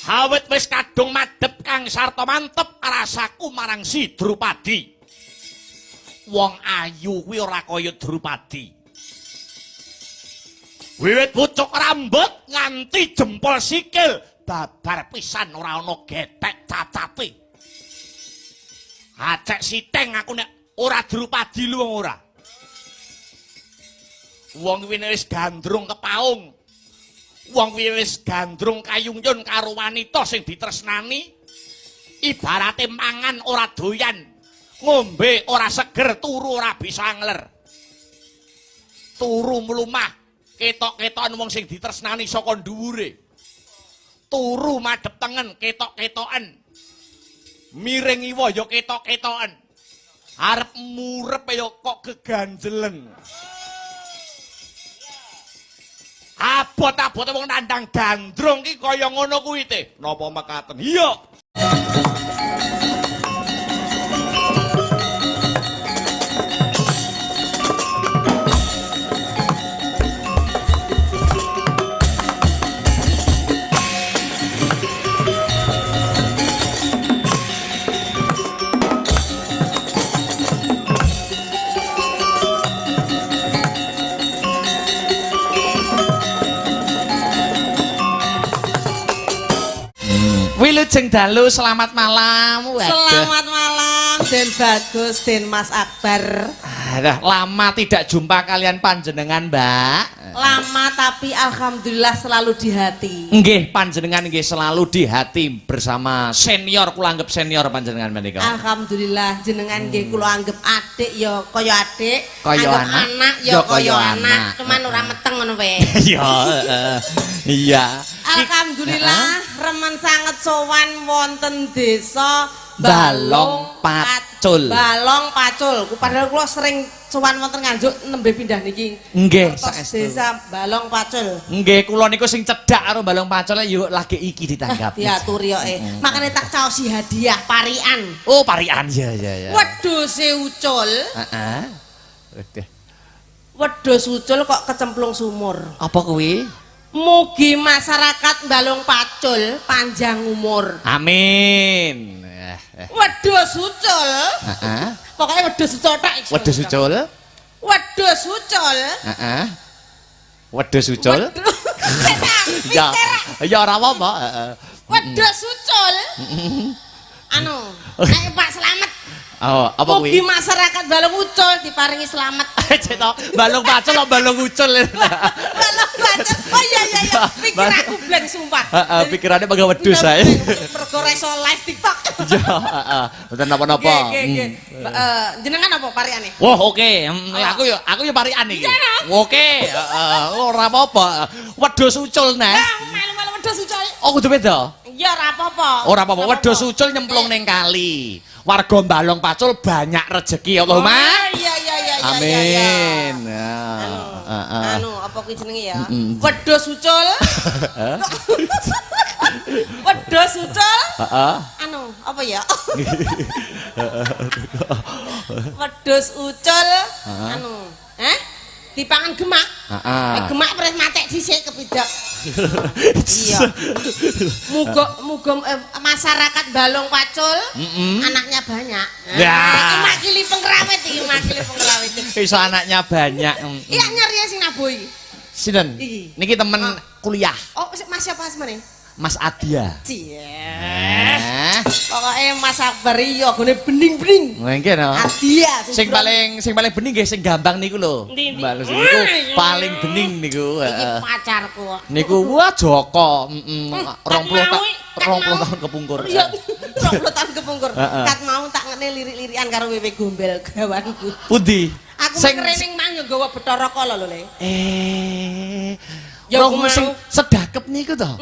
Awit wis kadung madhep kang sarta mantep rasaku marang si Drupadi. Wong ayu kuwi ora kaya Drupadi. Wiwit pucuk rambut nganti jempol sikil babar pisan ora ana getek cacate. Acek siteng aku nek ora Drupadi lu wong ora. Wong kuwi wis gandrung kepaung. Wong kuwi wis gandrung kayungyon karo wanita sing ditresnani. Ibarate mangan ora doyan, ngombe ora seger, turu ora bisa ngler. Turu mlumah, ketok-ketokan wong sing ditresnani saka dhuwure. Turu madhep tengen, ketok-ketokan. Miring iwa ya ketok-ketokan. Arep murep ya kok keganjelen. Abot-abot wong nandang gandrung ki kaya ngono kuwi teh. Napa mekaten? Iya. Wilujeng dalu, selamat malam. Waduh. Selamat malam, Den Bagus, Den Mas Akbar. Lama tidak jumpa kalian panjenengan, Mbak. Lama tapi alhamdulillah selalu di hati. Nggih, panjenengan nggih selalu di hati bersama senior, kula anggap senior panjenengan menika. Alhamdulillah jenengan nggih kula anggap adik ya kaya adik, kaya anak ya kaya anak, cuman ora meteng ngono wae. Iya. Alhamdulillah remen sanget sowan wonten desa Balong Pacul. Balong Pacul. Padahal kula sering sowan wonten Nganjuk nembe pindah niki. Nggih, saestu. Desa Balong Pacul. Nggih, kula niku sing cedhak karo Balong Pacul yuk lagi iki ditanggap. Diaturi yoke. Makane tak caosi hadiah parian. Oh, parian ya. Wedhuse ucul. Heeh. Wedhus ucul kok kecemplung sumur. Apa kuwi? Mugi masyarakat Balong Pacul panjang umur. Amin. Wedhus ucul. Heeh. Pokoke wedhus ucul tok. Wedhus ucul. Wedhus ucul. Heeh. Wedhus ucul. Ya ora apa-apa, heeh. Wedhus ucul. Anu, nek Pak Slamet. Oh, apa kuwi? Mugi masyarakat Balong Ucul diparingi slamet. Cetok, Balong Pacul lho Balong Ucul. Balong Pacul. Oh iya. Pikir aku blank sumpah. Heeh, pikirane bangga wedhus ae. Mergo reso live TikTok. Ya, heeh. Mboten napa-napa. Nggih. Jenengan apa pariane? Wah, oke. Aku yo parian iki. Oke, heeh. Ora apa-apa. Wedhus ucul neh. Melu-melu wedhus ucul. Oh, kudu beda. Ya ora apa-apa. Ora apa-apa. Wedhus ucul nyemplung ning kali. Warga Balong Pacul banyak rezeki Allahumma. Iya. Amin. Anu, apa kuwi jenenge ya? Wedhus ucul. Wedhus ucul. Heeh. Anu, apa ya? Wedhus ucul. Anu, dipangan gemak. Gemak pres matek dhisik kepidok. Iya. Muga masyarakat Balong Pacul anaknya banyak. Iki makili pengrawit iki, Iso anaknya banyak. Iya nyari sing nabuh iki. Sinten? Niki temen kuliah. Oh, Mas siapa asmane? Mas Adia. Pokoknya Mas Akbar iya gone bening-bening. Nggih no. Adia sing paling bening nggih sing gambang niku lho. Mbak Lucy niku paling bening niku. Iki pacarku kok. Niku wah Joko, 20 tahun kepungkur. Iya, 20 tahun kepungkur. Kat mau tak ngene lirik-lirikan karo Wewe Gombel gawanku. Pundi? Aku kerening mang yo nggawa Bathara Kala lho, Le. Ya sing sedakep niku to.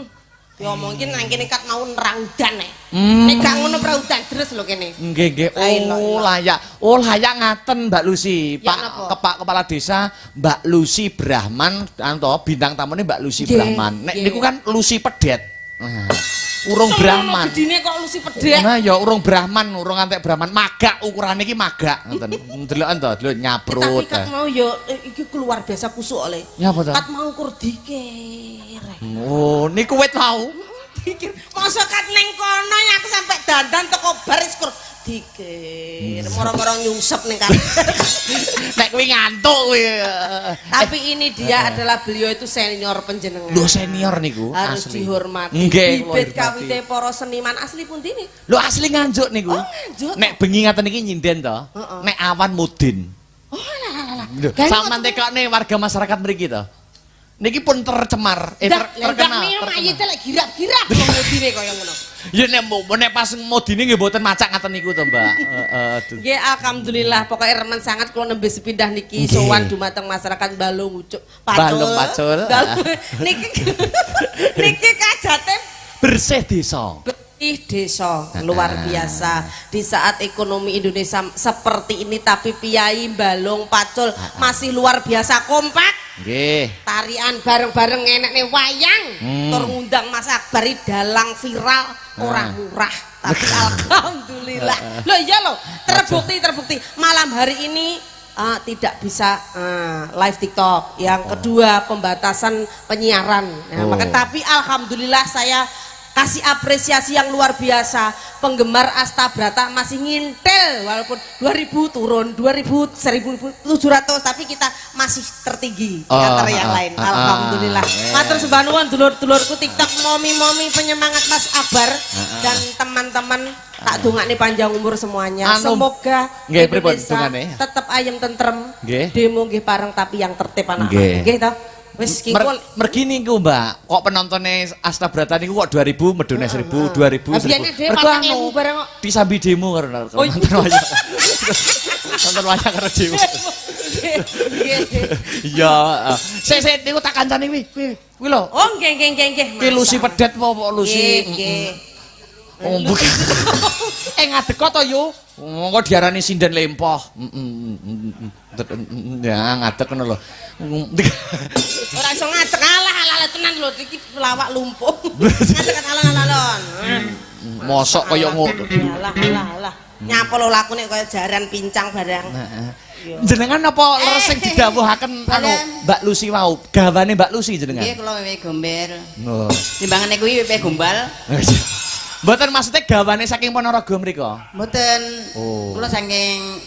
Ya mungkin nang kene kat mau nerang udan nek. Nek gak ngono praudan deres lho kene. Nggih. Oh, layak. Oh, layak ngaten Mbak Lucy. Pak Kepala Desa Mbak Lucy Brahman bintang tamune Mbak Lucy Brahman. Nek niku kan Lucy Pedet. Urung Brahman. Gedine kok Lucy Pedet. Nah, ya urung Brahman, urung antek Brahman. Magak ukurane iki magak ngoten. Ndeloken to, delok nyaprut. Tapi kat mau ya iki keluar biasa kusuk oleh. Ya apa to? Kat mau kur dikir. Oh, niku wit wau. Dikir. Mau masa kat ning kono ya aku sampai dandan teko baris kur dikir moro-moro nyungsep ning kamar. Nek kuwi ngantuk kuwi. Tapi ini dia adalah beliau itu senior penjenengan. Lho senior niku harus asli. Dihormati. Nggih, Bibit kawite para seniman asli pundi nih? Lho asli Nganjuk niku. Oh, Nganjuk. Nek bengi ngaten iki nyinden to. Nek awan mudin. Oh lah. Sampeyan tekokne warga masyarakat mriki to. Niki pun tercemar, terkenal. Nek mayite lek girap-girap wong mudine kaya ngono. Ya nek pas modine nggih mboten macak ngaten niku to, Mbak. Nggih alhamdulillah pokoknya remen sangat kula nembe sepindah niki sowan dumateng masyarakat Balung Ucuk Pacul. Balung Pacul. Niki kajate bersih desa. Desa luar biasa di saat ekonomi Indonesia seperti ini tapi Piyai Balung Pacul masih luar biasa kompak. Nggih. Tarian bareng-bareng enekne wayang tur ngundang Mas Akbar dalang viral ora murah tapi alhamdulillah. Loh iya loh terbukti malam hari ini tidak bisa live TikTok. Yang kedua pembatasan penyiaran. Nah, maka tapi alhamdulillah saya kasih apresiasi yang luar biasa. Penggemar Astabrata masih ngintel walaupun 2000 turun 2000 1700 tapi kita masih tertinggi di antara yang lain. Alhamdulillah. Matur sembah nuwun dulur-dulurku TikTok momi-momi penyemangat Mas Akbar dan teman-teman tak dongakne panjang umur semuanya. Semoga Indonesia tetap ayem tentrem. Demo nggih pareng tapi yang tertib anak-anak. Nggih toh? Wis mergi niku Mbak, kok penontonnya Astabrata niku kok 2000 medone 1000, 2000. Mergo anu bareng kok disambi demo karena nonton wayang. Nonton wayang karo demo. Iya, sik niku tak kancani kuwi lho. Oh nggih. Ki lusi pedet apa lusi? Nggih. Oh, ngadeg to yo. Monggo diarani sinden lempoh. Ya ngadeg ngono lho. Ora iso ngadeg alah tenan lho iki pelawak lumpuh. Ngadeg alon-alon. Mosok kaya ngono. Alah. Nyapa lho lakune kaya jaran pincang barang. Jenengan apa resing didhawuhaken anu Mbak Lucy wau? Gawane Mbak Lucy jenengan? Nggih kula wewe gombel. Oh. Timbangane kuwi wewe gombal. Mboten maksudnya gawane saking Ponorogo mriko. Mboten. Oh. Kula saking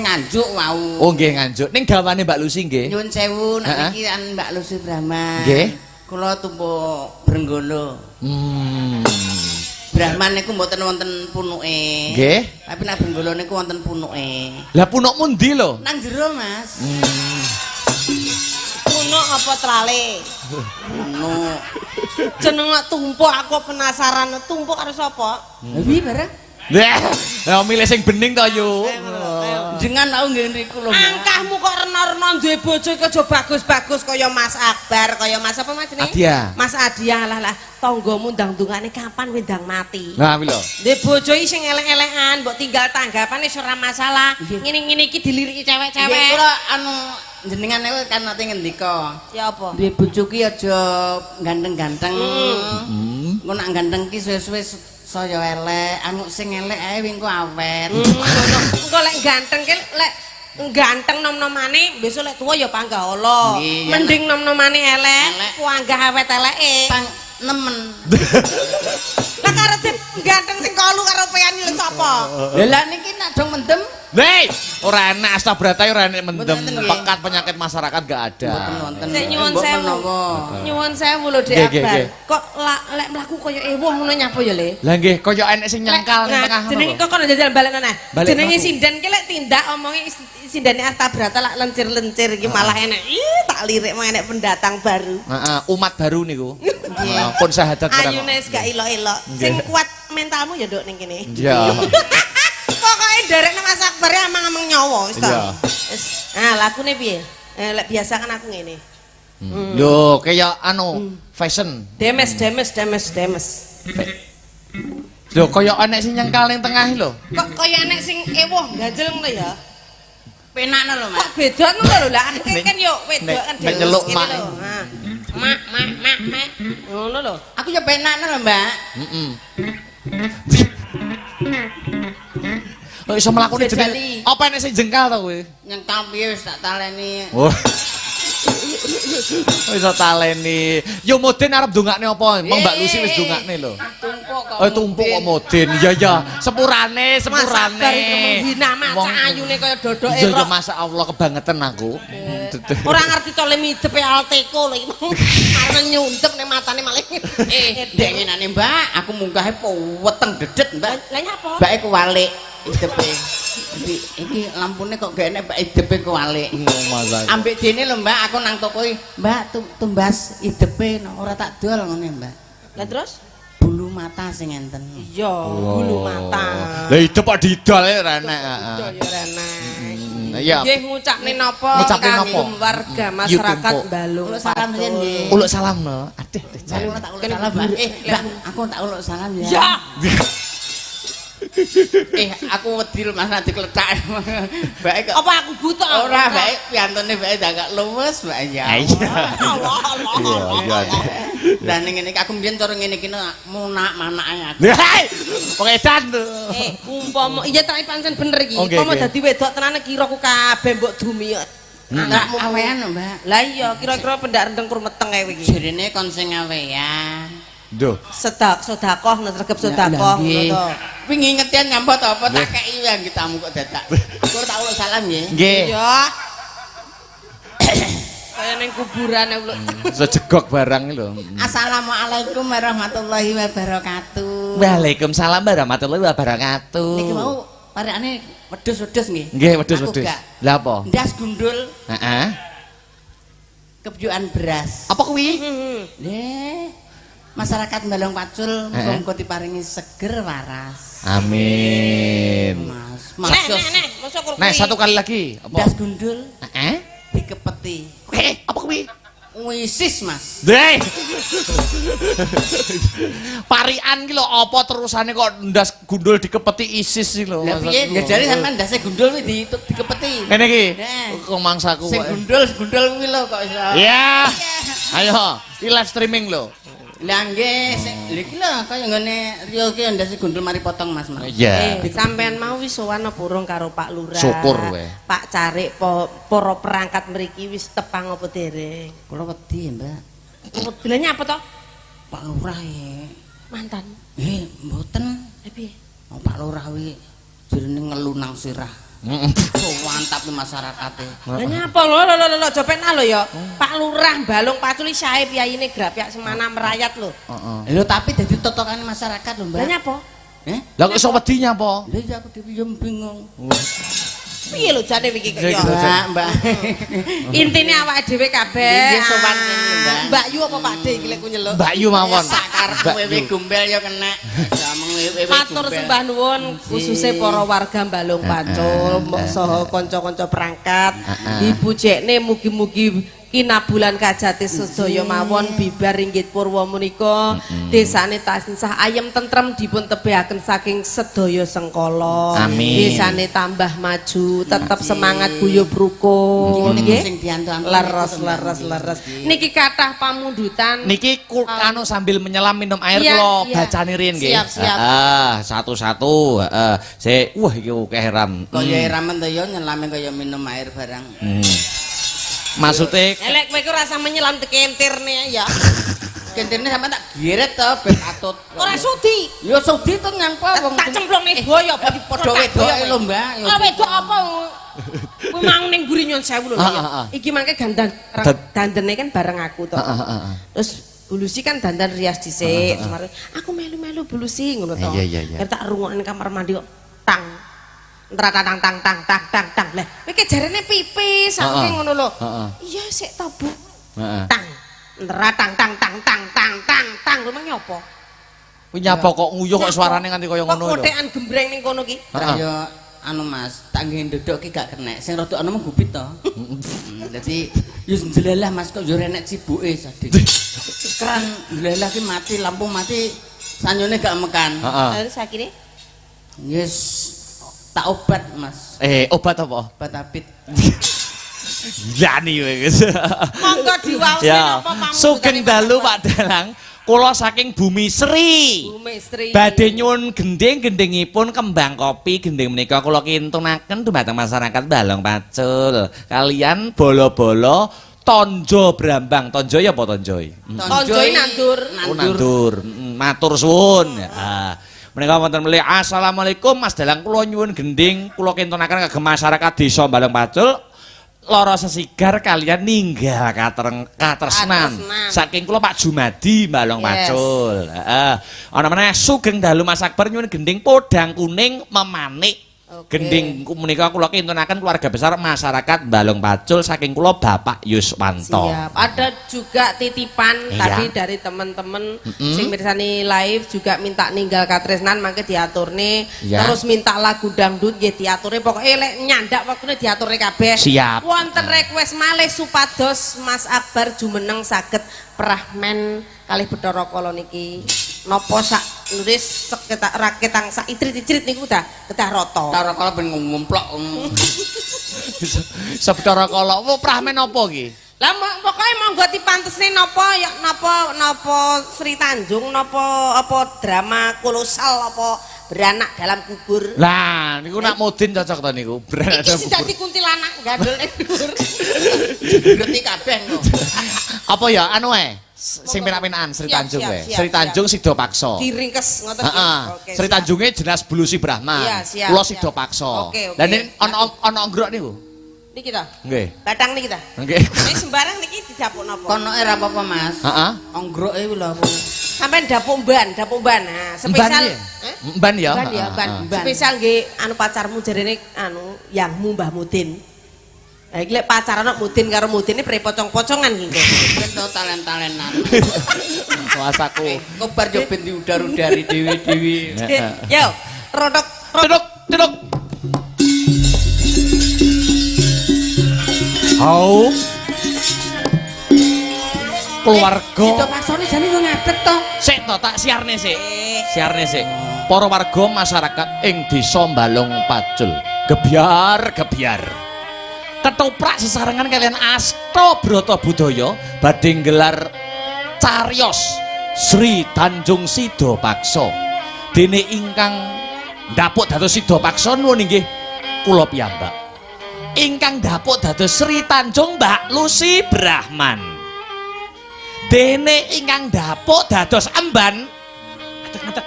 Nganjuk wau. Oh nggih Nganjuk. Ning gawane Mbak Lucy nggih. Nyuwun sewu nek iki kan Mbak Lucy Brahman. Nggih. Kula tumpuk Brenggolo. Brahman niku mboten wonten punuke. Nggih. Tapi nek Brenggolo niku wonten punuke. Lah punukmu ndi lho? Nang jero, Mas. Punuk apa trale? Punuk. Jeneng tumpuk aku penasaran tumpuk karo sapa? Ewi bareng. Ya milih sing bening to yo. Dengan aku nggih niku lho. Angkahmu kok rena-rena duwe bojo iki aja bagus-bagus kaya Mas Akbar, kaya Mas apa Mas jenenge? Adia. Mas Adia lah tanggamu ndang-ndungane kapan kowe ndang mati. Nah kuwi lho. Duwe bojo iki sing elek-elekan, mbok tinggal tanggapan wis ora masalah. Ngene-ngene iki diliriki cewek-cewek. Nggih kula anu jenengan niku kan nate ngendika. Ya apa? Duwe bojo ki aja ganteng-ganteng. Engko nak ganteng ki suwe-suwe saya elek, anu sing elek ae engko awet. Engko lek ganteng ki lek ganteng nom-nomane besok lek tuwa ya panggah Allah. Mending nom-nomane elek, panggah awet eleke. Nemen. Lah karo ganteng sing kolu karo peyan lho sapa? Lah niki nak dong mendem. Hei, ora enak Astabrata ora enak mendem. Pekat penyakit masyarakat gak ada. Sik nyuwun sewu. Nyuwun sewu lho Dek Akbar. Kok lek mlaku kaya ewoh ngono nyapa ya Le? Lah nggih, kaya enek sing nyangkal ning tengah. Jenenge kok kono jajal balik neh. Jenenge sinden ki lek tindak omonge sindane Astabrata lak lencir-lencir iki malah enek. Ih, tak lirik mau enek pendatang baru. Heeh, umat baru niku. Pun syahadat barang. Ayune gak ilok-ilok. Sing kuat mentalmu ya nduk ning kene. Iya. Pokoke derekne Mas Akbar amang-amang nyawa wis to. Wis. Nah, lakune piye? Lek biasa kan aku ngene. Lho, kaya anu fashion. Demes. Lho, kaya enek sing nyengkal ning tengah lho. Kok kaya enek sing ewoh ganjel ngono ya? Penakno lho, Mas. Kok beda ngono lho lah. Kan yo wedok kan nek nyeluk mak. Mak. Ngono lho. Aku ya penakno lho, Mbak. Heeh. Kok iso mlakune jeneng. Apa enek sing jengkal to kowe? Nyengkal piye wis tak taleni. Oh. Wis taleni. Yo Mudin arep ndongakne apa? Emang Mbak Lucy wis ndongakne lho. Tumpuk kok. Oh tumpuk kok Mudin. Iya ya, sepurane. Masa bar iki menghina maca ayune kaya dodoke Iya ya rok. masyaallah kebangetan aku. Ora ngerti to le midhep Alteko lho iki. Arep nyundep ning matane maling. Dek ngenane Mbak, aku mungkahe weteng dedet Mbak. Lah nyapa? Mbake kuwalik idepe. Iki lampune kok gak enek Mbak idepe kuwalik. Ambek dene lho Mbak, aku nang toko Mbak tumbas idepe ora tak dol ngene Mbak. Lah terus? Bulu mata sing enten. Iya, bulu mata. Lah hidup kok didol ya Rene. Iya ya Rene. Iya. Nggih ngucapne napa Ngucapne napa? kangge warga masyarakat tumpuk. Balung. Uluk salam Pacul. riyen nggih. Uluk salam no. Aduh. Saya tak uluk salam Mbak. Mbak, aku tak uluk salam ya. Ya. Aku wedi lho Mas nek dikletak. Mbak kok Apa aku buta? ora Mbak piantune Mbak gak luwes Mbak ya. Allah Allah. Lah ning ngene iki aku mbiyen cara ngene iki munak manake aku. Hei, pengedan. Umpama iya tak pancen bener iki. Oke, Umpama oke. dadi wedok tenane kira ku kabeh mbok dumi. Anakmu awean lho Mbak. Lah iya kira-kira pendak rendeng kurmeteng kae iki. Jarine kon sing awean. Duh. Sedekah sregep sedekah ngono to. Wingi ngetian nyambut apa tak kei ya tamu kok dadak. Kur tak uluk salam nggih. Nggih. Ya. Kaya ning kuburan uluk. Sejegok barang lho. Assalamualaikum warahmatullahi wabarakatuh. Waalaikumsalam warahmatullahi wabarakatuh. Niki mau parekane wedhus-wedhus nggih. Nggih, Aku wedhus-wedhus. gak. Lah apa? Ndas gundul Heeh. kebyukan beras. Apa kuwi? Nggih. Masyarakat Balong Pacul muga-muga diparingi seger waras. Amin. Mas, Nek, mosok kur Nah, satu kali lagi. ndas Apa? gundul Heeh. dikepeti. Apa kuwi? Wisis Mas. Deh. Parian ki lho apa terusane kok ndas gundul dikepeti ISIS iki lho. Lah piye ngajari sampean ndase gundul kuwi dikepeti. Ngene iki. Nah. Kok mangsaku Sing kok. gundul kuwi lho kok iso. Ya. Ayo, iki live streaming lho. Lah nggih, lha iki lho kaya ngene Rio ki ndase gundul mari potong Mas. Iya. Sampean mau wis sowan apa urung karo Pak Lurah? Syukur we. Pak Carik para perangkat mriki wis tepang apa dereng? Kula wedi, Mbak. Modelnya apa to? Pak Lurah ya. Mantan. Mboten. Lah piye? Oh, Pak Lurah wi jenenge ngelu nang sirah. Heeh. Oh, mantap nih masyarakate. Lah nyapa lho jopena lho ya. Pak Lurah Balung Pacul iki sae piyayine Grapyak Semana merayat lho. Heeh. Lho tapi dadi totokane masyarakat lho, Mbak. Lah nyapa? Lah kok iso wedi nyapa? Lha iya aku dhewe yo bingung. Piye lho jane iki kok ya? Mbak. Intine awake dhewe kabeh. Nggih, sowan kene, Mbak. Mbak Yu apa Pak De iki lek ku nyeluk. Mbak Yu mawon. Sakarep wewe gombel yo kena. Jameng wewe gombel. Matur sembah nuwun khususnya para warga Balung Pacul saha kanca-kanca perangkat. Ibu Jekne mugi-mugi kinabulan kajate sedaya mawon bibar ringgit purwa menika desane tansah ayem tentrem dipun tebehaken saking sedaya sengkala. Amin. Desane tambah maju, tetep semangat guyub rukun Niki nggih. sing diantu-antu. Leres. Niki kathah pamundutan. Niki anu sambil menyelam minum air Iya, kula iya. bacani riyen nggih. Siap. Satu-satu, heeh. Wah iki akeh heran. Kaya ramen to yo nyelame kaya minum air barang. Maksudnya Elek kowe iku rasa menyelam tekentirne ya. Kentene sampean tak giret to ben atut. Ora sudi. Yo sudi to nyangpa wong. Tak cemplungne boyo Padha wedoke lho, Mbak. Ah wedok apa? Kuwi mang ning mburi nyon 1000 lho ya. Iki mangke dandene kan bareng aku to. Terus Bulusi kan dandan rias dhisik, kemarin aku melu-melu Bulusi ngono to. Iya. Tak rungokne kamar mandi kok tang. Tang. Lah, kowe ke jarene pipis saking ngono lho. Iya sik to, Bu. Tang. Tang. Lho mang nyapa? kuwi nyapa kok nguyuh kok suarane nganti kaya ngono lho. Kok kotekan gembreng ning kono ki. Ya anu Mas, tak nggih ndodok ki gak kenek. Sing rada anu menggubit to. Dadi yo njelalah Mas kok yo renek cibuke sadhe. Keran njelalah ki mati, lampu mati, sanyone gak mekan. Terus sakire? Yes, tak obat Mas. Obat apa? Obat apit. Yani wis. Monggo diwaosi Ya, napa pamungkane sugeng dalu Pak Dalang. Kula saking Bumi Sri. Bumi Sri. Badhe nyuwun gending-gendingipun kembang kopi gending menika kula kintunaken dumateng masyarakat Balong Pacul. Kalian bolo-bolo Tonjo Brambang. Tonjo ya apa tonjo? Tonjoi nandur. Oh, nandur. Matur suwun. Ah. Menika wonten melih assalamualaikum Mas Dalang kula nyuwun gending kula kintunaken kagem masyarakat desa Balong Pacul lara sesigar kalian ninggal katresnan saking kula Pak Jumadi Balong Pacul. Heeh. Ana meneh sugeng dalu Mas Akbar nyuwun gending podang kuning memanik. Gending menika kula kintunaken keluarga besar masyarakat Balong Pacul saking kula Bapak Yuswanto. Siap. Ada juga titipan tadi dari teman-teman sing mirsani live juga minta ninggal katresnan mangke diaturne terus minta lagu dangdut nggih diaturne pokoke lek nyandak wektune diaturne kabeh. Siap. Wonten request malih supados Mas Akbar jumeneng saged prahmen kalih Bathara Kala niki napa sak nulis raketang sak itrit-itrit niku kedah rata. Bathara Kala ben ngumplok. Bathara Kala pramen apa iki? Lah pokoke monggo dipantesne napa ya napa Sri Tanjung napa apa drama kolosal apa beranak dalam kubur. Lah niku nak mudin cocok to niku. Beranak dalam kubur. Iki kubur. dadi kuntilanak gandul ning dhuwur. Ngerti kabeh kok. Apa ya anu sing penak-penakan Sri Tanjung wae. Sri Tanjung Sido Paksa. Diringkes ngoten Heeh. Sri Tanjunge jelas Bulusi Brahman. Kula Sido Paksa. Lah nek ana anggrok niku. Niki ta? Nggih. Bathang niki ta? Nggih. Nek sembarang niki didapuk napa? Konoke ora apa-apa, Mas. Heeh. Anggroke kuwi lho apa? Sampeyan dapuk ban. Nah, spesial Mban ya. Ban ya, ban. Spesial nggih anu pacarmu jarene anu yangmu Mbah Mudin. Lah iki lek pacaran kok Mudin karo Mudin iki prepocong-pocongan iki kok. Bento talent-talentan. Kuasaku. Kobar yo ben diudar-udari dewi-dewi. Yo, rodok Duduk. Hau. Keluarga. Sido Paksane jane yo ngadeg to. Sik to tak siarne sik. Para warga masyarakat ing desa Balong Pacul. Gebyar. Ketoprak sesarengan kalian Asta Brata Budaya badhe nggelar cariyos Sri Tanjung Sido Paksa. Dene ingkang ndapuk dados Sido Paksa nuwun inggih kula piyambak. Ingkang ndapuk dados Sri Tanjung Mbak Lucy Brahman. Dene ingkang ndapuk dados emban. Adek.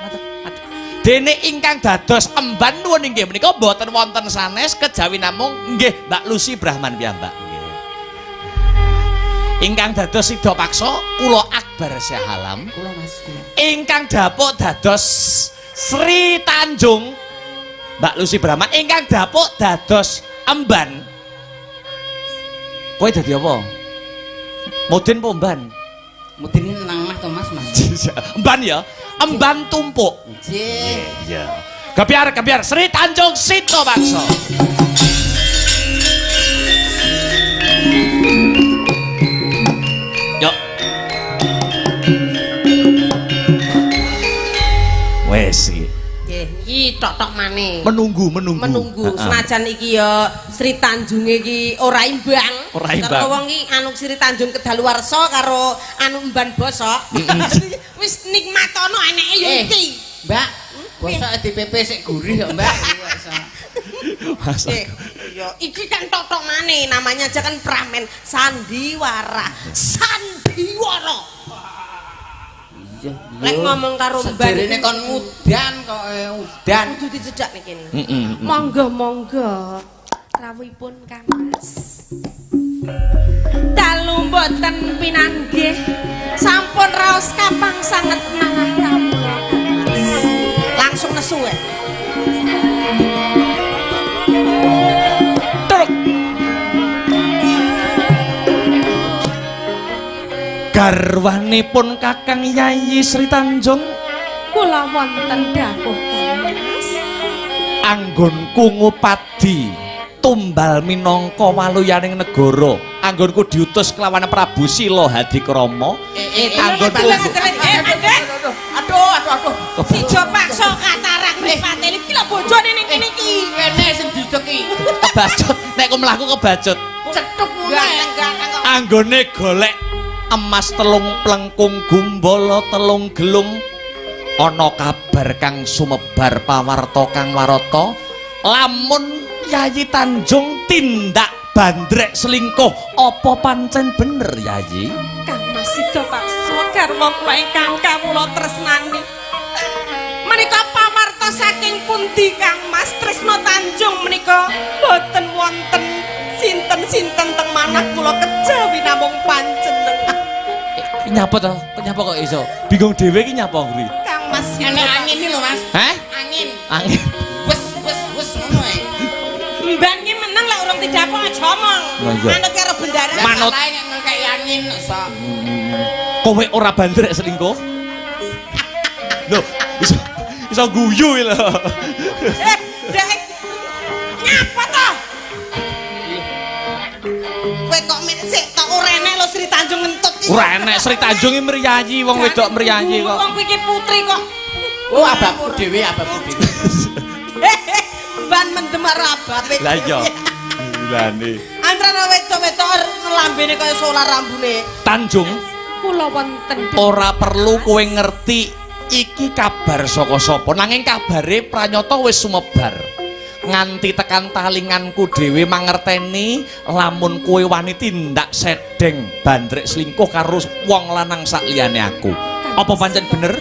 Dene ingkang dados emban nuwun inggih menika boten wonten sanes kejawi namung nggih Mbak Lucy Brahman piyambak nggih. Ingkang dados Sido Paksa kula Akbar Syahalam. Kula Mas. Ingkang dapuk dados Sri Tanjung Mbak Lucy Brahman ingkang dapuk dados emban. Kowe dadi apa? Mudin apa emban? Mudin nang mah to Mas. Emban ya. Emban tumpuk. Nggih. Iya. Gebyar Sri Tanjung Sido Paksa. Yuk. Wes iki. Nggih, iki tok-tok maneh. Menunggu. Senajan iki ya Sri Tanjung iki ora imbang. Karo wong iki anu Sri Tanjung kedaluwarsa karo anu emban bosok. Wis nikmatono eneke yo iki. Mbak, bosok DPP sik gurih kok, Mbak. Yo iki kan tok-tok maneh namanya aja kan pramen sandiwara. Lek ngomong karo Mbak jarene kon udan kok udan kudu dicecak nih kene. Monggo rawuhipun Kang Mas. Dalu mboten pinanggih sampun raos kapang sanget malah kawula Kang Mas. Langsung nesu ya. Garwanipun Kakang Yayi Sri Tanjung Kula wonten dawuh Mas. Anggonku ngupadi tumbal minangka waluyaning negara. Anggonku diutus kelawan Prabu Sila Hadikrama. Anggonku aduh Sido Paksa katarak mripate iki lho bojone ning kene iki. kene sing dideki kebacut nek ku mlaku kebacut. cetuk Ganteng-ganteng. Anggone golek emas telung plengkung gumbala telung gelung ana kabar kang sumebar pawarta kang warata lamun Yayi Tanjung tindak bandrek selingkuh apa pancen bener Yayi? Kang Mas sida paksa garwa kula ingkang kawula tresnani. Menika pawarta saking pundi Kang Mas Tresna Tanjung menika boten wonten sinten-sinten teng manah kula kejawi namung panjenengan. Nyapa to? Nyapa kok iso? Bingung dhewe iki nyapa ngri? Kang Mas Ana angin iki lho Mas. Hah? Angin. Angin. Wes ngono ae. Mbak ki meneng lek urung didapuk aja omong. Manut karo bendara. Manut. Salah nek ngekek angin sok. Kowe ora bandrek selingkuh? Loh, iso guyu lho. Dek. Nyapa to? Kowe kok sik tok ora enek lho Sri Tanjung ngentut iki. Ora enek Sri Tanjung iki mriyayi wong wedok mriyayi kok. Wong iki putri kok. Oh, abahku dhewe, abahku dhewe. Ban mendem karo abape. Lah iya. Lane. Antara wedok-wedok lambene kaya solar rambune. Tanjung, Kula wonten ora perlu kowe ngerti iki kabar saka sapa, nanging kabare pranyata wis sumebar. Nganti tekan talinganku dhewe mangerteni lamun kowe wani tindak sedeng bandrek selingkuh karo wong lanang sak liyane aku. Apa pancen bener?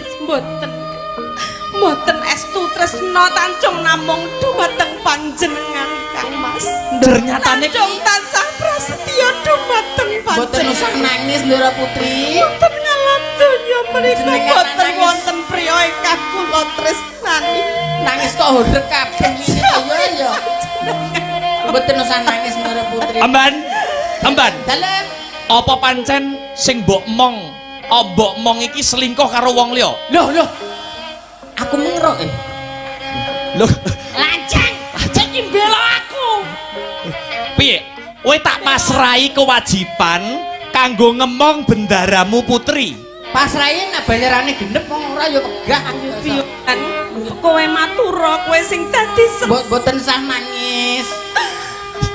Mboten estu tresna Tanjung namung dumateng panjenengan Kang Mas. Ternyatane Tanjung tansah prasetya dumateng Boten panjenengan. usah nangis Ndara Putri. Boten ngalah donya menika Jenengan boten nangis. wonten priya ingkang kula tresnani. Nangis kok hodhek kabeh iki ya. Boten usah nangis Ndara Putri. Amban. Dalem. Apa pancen sing mbok mong iki selingkuh karo wong liya? Loh. Aku mengerok Loh, Lancang, iki mbela aku. piye? Kowe tak pasrahi kewajiban kanggo ngemong bendaramu putri. Pasrahe nek bayarane genep wong ora ya pegah. Pian, kowe matura kowe sing dadi Boten usah nangis.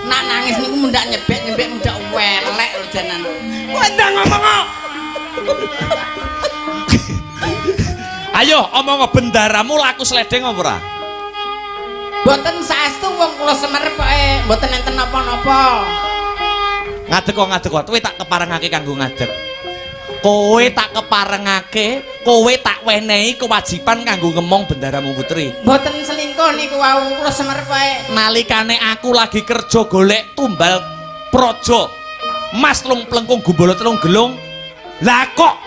Nak nangis niku mundak nyebek mundak welek lho janan. kowe ndang ngomong. Ayo omong bendaramu laku sledeng apa ora? Boten saestu wong kula Semerep pokoke boten enten napa-napa. Ngadeg kok, kowe tak keparengake kanggo ngadeg. Kowe tak keparengake, kowe tak wenehi kewajiban kanggo ngemong bendaramu putri. Boten selingkuh niku wau kula Semerep pokoke. Nalikane aku lagi kerja golek tumbal praja. Mas telung plengkung gumbala telung gelung. Lah kok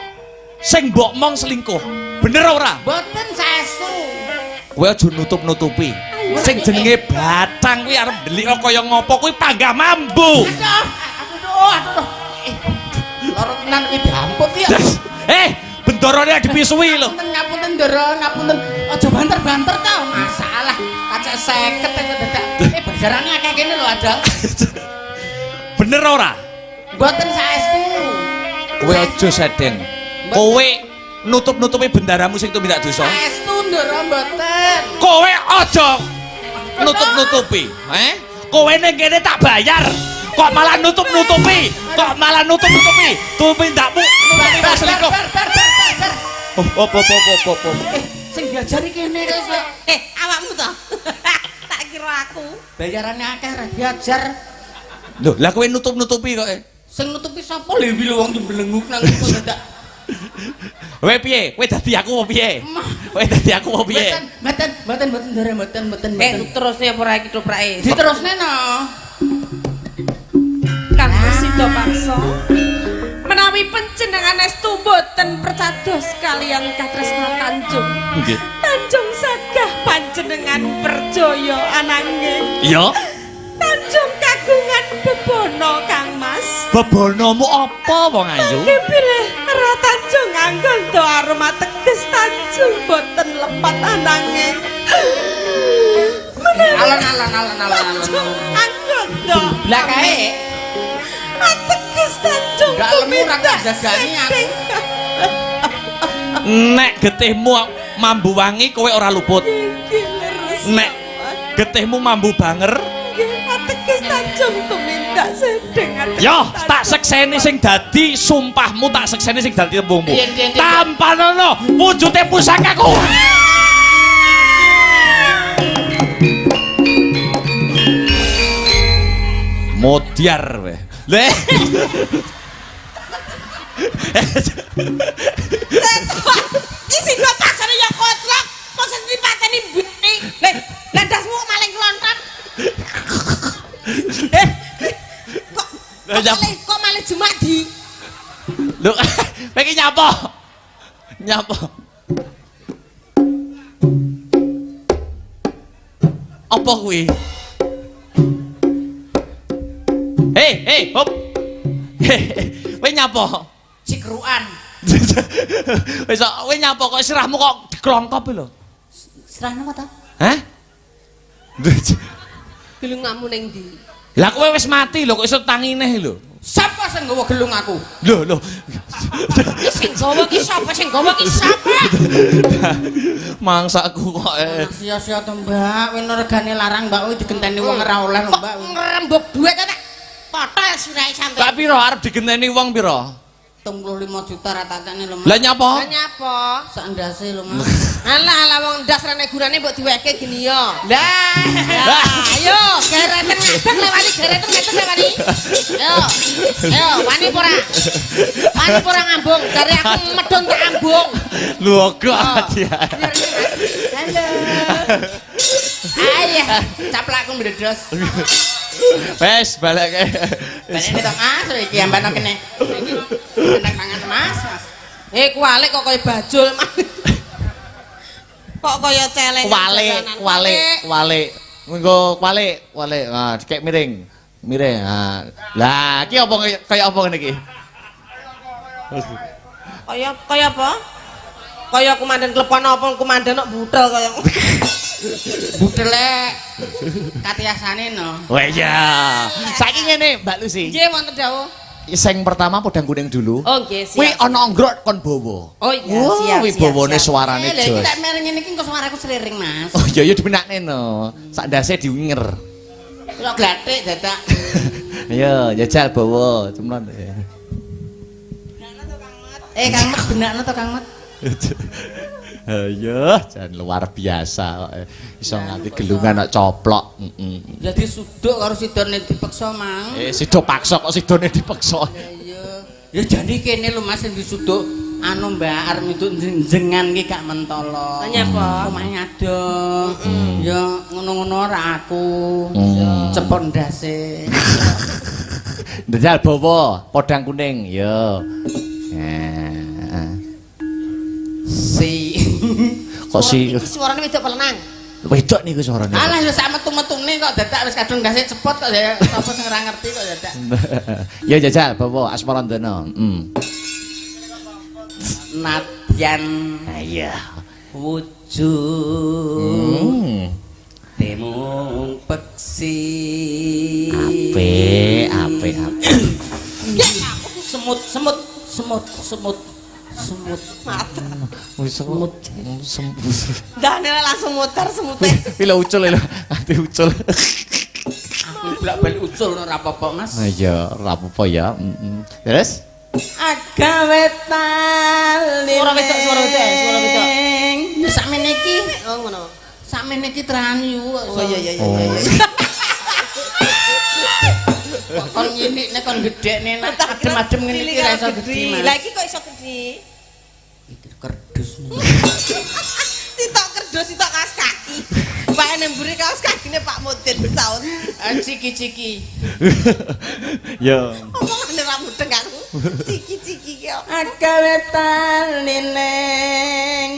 sing mbok mong selingkuh. Bener ora? Boten saestu. Kowe aja nutup-nutupi. Sing jenenge batang kuwi arep ndelik kaya ngopo kuwi panggah mambu. Aduh. Loro tenan iki damput ya. Bendarane dipisuwi lho. Ngapunten Ndara, ngapunten. Aja banter-banter ta, masalah. Kacek 50 dadak. Bajarane akeh kene lho ada. Bener ora? Boten saestu. Kowe aja sedeng. Kowe nutup-nutupi bendaramu sing tumindak dosa. Saestu Ndara mboten. Kowe aja nutup-nutupi, Kowe ning kene tak bayar. Kok malah nutup-nutupi? Tumindakmu nutupi selingkuh. Apa. Sing diajari kene kok iso. Awakmu to. Tak kira aku. Bayarane akeh ra diajar. Lho, lah kowe nutup-nutupi kok. Sing nutupi sapa Lewi lho wong jemblenguk nang iku dadak. Kowe piye? Kowe dadi aku apa piye? Kowe dadi aku apa piye? Mboten Ndara, mboten. Terusne apa ora iki toprake? Diterusne no. Kang Sida paksa. Menawi panjenengan estu boten percados kalian Katresna Tanjung. Nggih. Tanjung sagah panjenengan perjaya ananging Iya. Tanjung kagungan bebono Kang Mas. Bebonomu apa wong ayu? Kepilih karo Tanjung nganggo do aroma teges Tanjung boten lepat ananging. Alon. Anggo do. Lah kae Teges Tanjung. gak lemu ra jagani aku. Nek getihmu mambu wangi kowe ora luput. Nek getihmu mambu banger, Teges Tanjung tumindak sedeng. yo tak sekseni sing dadi sumpahmu, tak sekseni sing dadi tembungmu. Yen. Tampanono wujude pusakaku. Modiar weh. Le. Isi dua pasane ya kotlok. Mosok dipateni mbene. Lah ndasmu maling kelonton. Kok maling jumadi? Lho, pengen nyapa? Nyapa? Apa kuwi? Hei, hop. Kowe nyapa? Cikruan. Wis kowe nyapa kok sirahmu kok diklongkop lho. Serahna apa ta? Hah? Gelungamu ning ndi? Lah kowe wis mati lho kok iso tangine lho. Sapa sing nggawa gelung aku? Lho. Sing gawa ki sapa? Sing gawa ki sapa? Mangsaku kok Sia-sia to, Mbak. Wene regane larang, Mbak. Kuwi digenteni wong ora oleh, lho, Mbak. Ngrembug dhuwit ta. Potol sirahe sampe. Kak piro arep digenteni wong piro? 35 juta ratakane lho, Mas. Lah nyapa? Nyapa? Sak ndase lho, Mas. Alah wong ndas rene gurane mbok diwehke gini yo. Lah, Ayo, gereten ngadeg lewani gereten ngadeg lewani. Ayo, wani pora. Wani pora ngambung, jare aku medhun tak ambung. Lho kok ya. halo. Ayah, caplakku mbledos. Wes baleke. Balene to, Mas, iki ambane kene. Iki tenang tangan, Mas. Kualik kok kaya bajul. Kok kaya celeng. Kualik. Nggo kualik. Nah, dikek miring. Miring. Lah, iki apa kaya apa ngene iki? Kaya apa? Kaya komandan klepon apa komandan kok butel kaya. Butele katiasane no. Wah iya. Saiki ngene, Mbak Lucy. Nggih wonten dawuh. Sing pertama podang kuning dulu. Oh nggih, siap. Kuwi ana nggrok kon bawa. Oh iya, siap. Kuwi bawane suarane Lha iki jos. tak mereng ngene iki kok suaraku sliring, Mas. Oh iya dibenakne no. Sak ndase diunger. Kok glathik dadak. Ayo jajal bawa cemlon. Kang Mat benakno to Kang Mat. Ayo, jan luar biasa kok. Iso nganti gelungan kok coplok. Jadi suduk karo sidone dipeksa, Mang. Sido paksa kok sidone dipeksa. Iya. Ya jane kene lho Mas sing disuduk anu Mbak arep entuk jenengan ki gak mentolo. Nyapa? Omahe ngadong. Ya ngono-ngono ora aku. Cepon ndase. Ndajal bawa podang kuning. Yo. Kok si Iki suarane wedok pelenang. wedok niku suarane. Alah ya sak metu-metune kok dadak wis kadung ndase cepot kok ya sapa sing ora ngerti kok dadak. Ya jajal bawa Asmarandana. Nadyan Iya. wujud temung peksi Apik. semut Wis semut. Dane langsung muter semute. Pila ucul lho, ati ucul. aku blak-balik ucul ora apa-apa Mas. Iya, ora apa-apa ya. Terus? Agawe tali Suara wedok. ya sakmene iki Oh ngono. sakmene iki tranyu Oh iya. kon nyinikne kon gedhekne nak adem-adem ngene iki ra iso gedhi Mas. Lah iki kok iso gedhi? Iki kerdus. Sitok kerdus, sitok kaos kaki. Pak nemburi kaos kakine Pak Mudin saut. Ciki-ciki. Ya. Omongane ra mudeng aku. Ciki-ciki ki. Agawe tali ning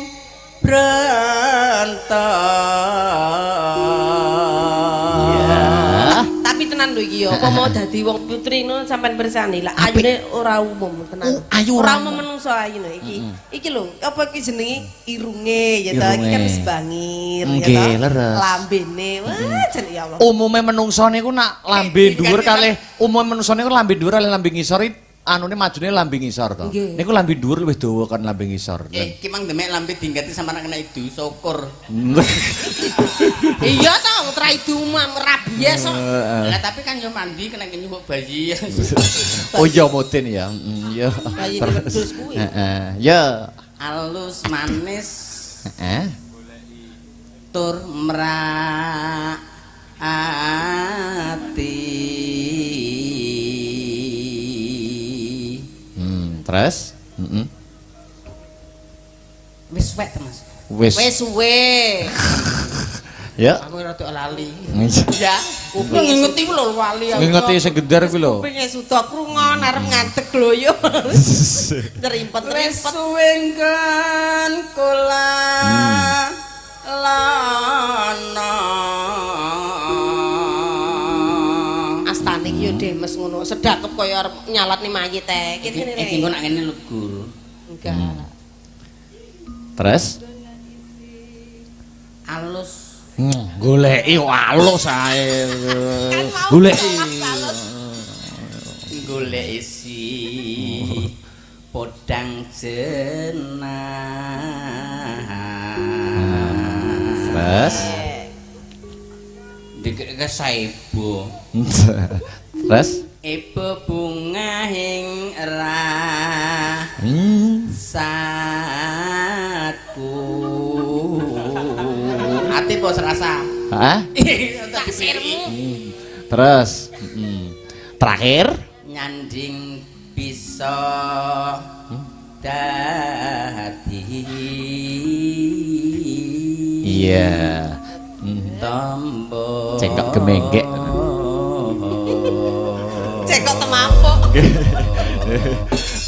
Tapi tenan lho iki ya, apa mau dadi wong putri ngono sampean bersani. Lah ayune ora umum tenan. Ayu ora ora umum menungso ayune iki. Iki lho, apa iki jenenge irunge ya ta. Iki kan wis bangir ya Nggih, ta. leres. Lambene. Wah, jan ya Allah. Umume menungso niku nak lambe dhuwur kalih umume menungso niku lambe dhuwur kalih lambe ngisor anune majune lambe ngisor to. Nggih. Niku lambe dhuwur luwih dawa kan lambe ngisor. ki mang demek lambe dinggati sampeyan kena idu syukur. Iya ta, ora idu rabies kok. Lah tapi kan yo mandi kena nyuwuk bayi. Oh iya Mudin ya. Iya. Bayi wedhus kuwi. Heeh. Ya. Alus manis Heeh. tur mraati Terus? Wis suwek to, Mas. Wis suwe. Ya. Aku rada lali. Ya, Kuping ngeti ku lho wali aku. Ngingeti sing gendar kuwi lho. kupinge suda krungon arep ngadeg gloyo. Nerimpet-nerimpet. Suwengken kula lana. Astane iki yo Demes ngono, sedakep kaya arep nyalatne mayit e. Kene Iki engko nak ngene lho, Gur. Enggak. Terus? Alus. Goleki alus ae. Goleki. Golek isi podang jenah. Terus? Dikek saibo. Terus? Ibu bunga hing ra satku. Ati bos rasa. Hah? Kasirmu. Terus? Terakhir? Nyanding bisa dadi. Iya. Tombo. Cekok gemenggek. Cekok temampuk.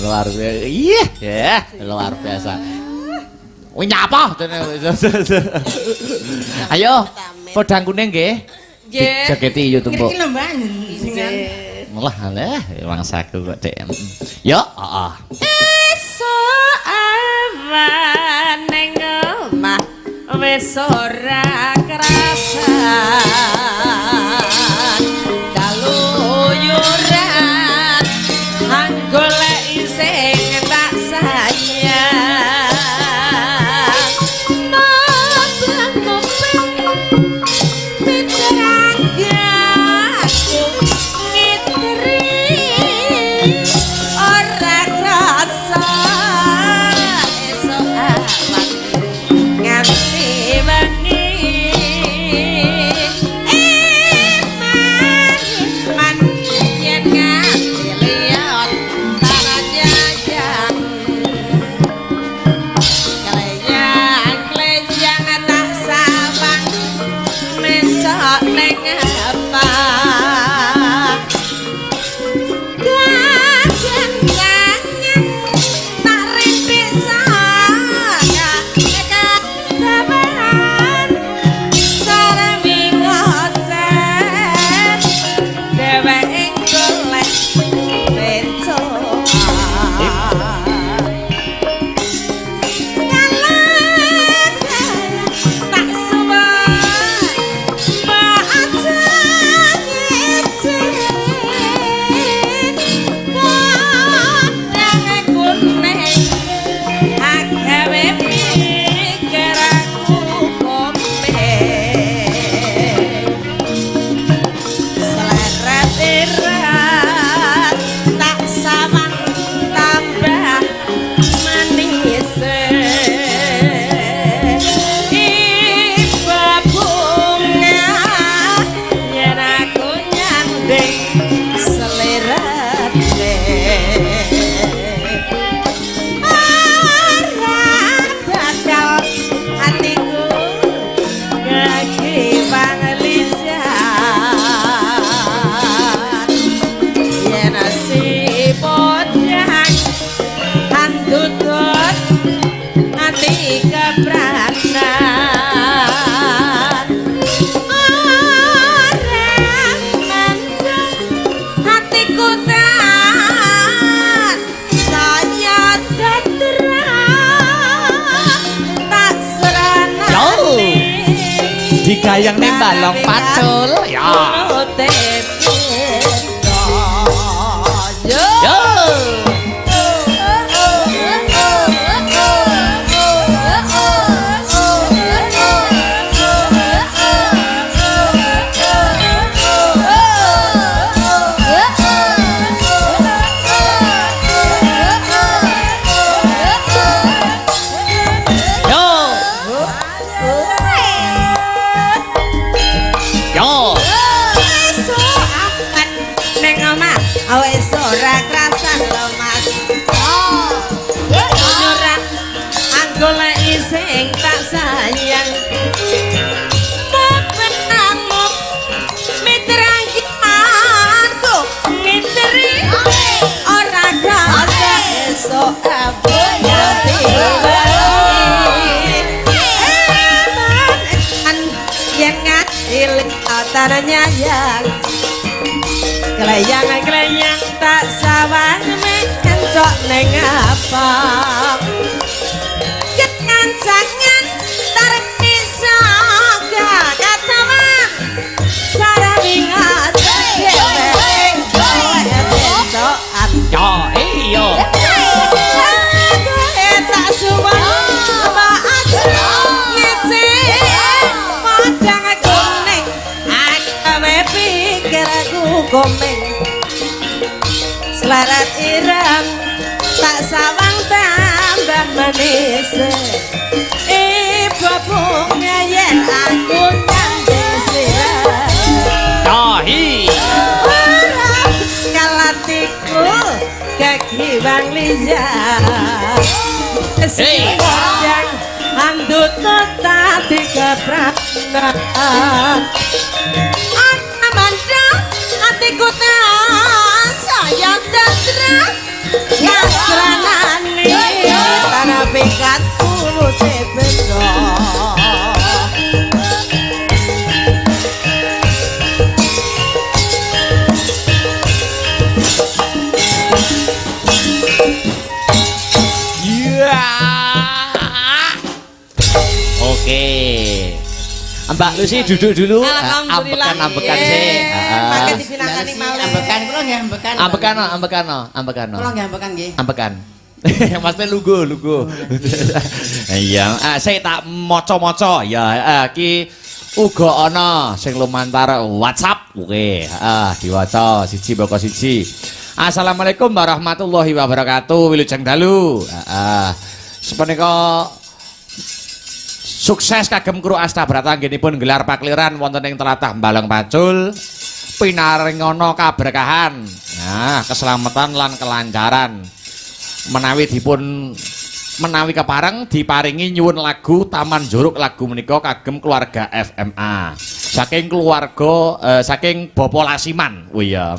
Luar biasa. Iya, ya, luar biasa. Wih nyapa? Ayo, podang kuning nggih. Nggih. Jaketi yo tumpuk. Iki lho Mbak singan. Malah aneh, mangsaku kok Dek. Yo, heeh. Esuk awan ning omah wis ora kerasan kaluyuran anggoleki sing tak sayang mabang-mabang pitragaku ngitri ora krasa esuk awan nganti wengi man yen nganti liat tanah jajang klejang tak sawang mencok ning apa ganjangan tak rintik saya kekabahan saremi ngocet dheweke golek bencoan tak suwon baca ngecek kodang kuning agawe mikir aku komeng seleret erat tak sawang tambah manis iba bunga yen aku nyanding selerate ora bakal hatiku ngagi panglisan yen si podang andutut hati kebranan orang mandang hatiku tan saya terang tak seranani Digayang ning balong pacul. Ya. Yo. Yo. Yo. Yo. Esuk tanah nyayang Kelayang-kelayang tak sawang mencok neng apa Kekancangan tarik nisoga kataman Sarawing ada geweng mencokan Yo iyo tak suwang maat ngece modang kuning Akawe pikir aku komeng Selarat ireng tak sawang tambah manis Ibu bunga yen aku nyambi selera Yohi Orang kalatiku kaki bang lijar Sepanjang andut tetap dikepranan Anak mandang hatiku tak sayang dan terang Nasranani tanah pikat bulu tebendok Ya. Oke. Mbak Lucy duduk dulu. Alhamdulillah. Ambekan sih. Pakai dipinangkani malih. Ambekan kula nggih ambekan. Ambekan. Kula nggih ambekan nggih. Ambekan. Maksudnya lugu. Iya, saya tak moco-moco ya. Ki uga ana sing lumantar WhatsApp. Oke, diwaca siji baka siji. Assalamualaikum warahmatullahi wabarakatuh. Wilujeng dalu. Sepunika sukses kagem kru Astabrata anggenipun gelar pakliran wonten ing tlatah Baleng Pacul. Pinaringana kaberkahan. Nah, keselamatan lan kelancaran. Menawi kepareng diparingi nyuwun lagu Taman Juruk lagu menika kagem keluarga FMA. Saking keluarga saking Bapak Lasiman. Oh iya.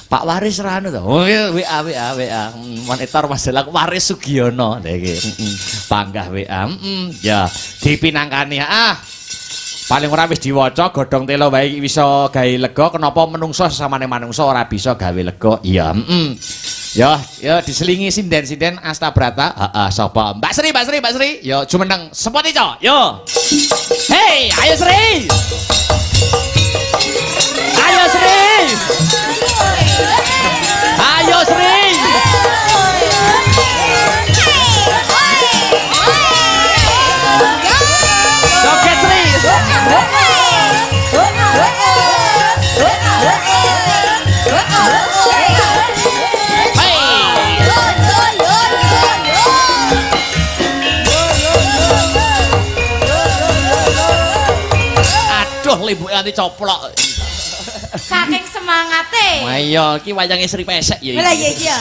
Pak Waris ranu to. Oh iya WA. Monitor masalah Waris Sugiono lha iki. Panggah WA. Ya, dipinangkani. Paling ora wis diwaca godhong telo wae bisa gawe lega kenapa menungso sesamane manungsa ora bisa gawe lega. Iya, Ya diselingi sinden-sinden Astabrata. Sapa? Mbak Sri. Yo jumeneng sepot ico. Yo. Hei, ayo Sri. Ayo Sri. Joget Sri. Aduh, libuke nanti coplok. Saking semangate. Ayo, iki wayange Sri pesek ya. Lah iya.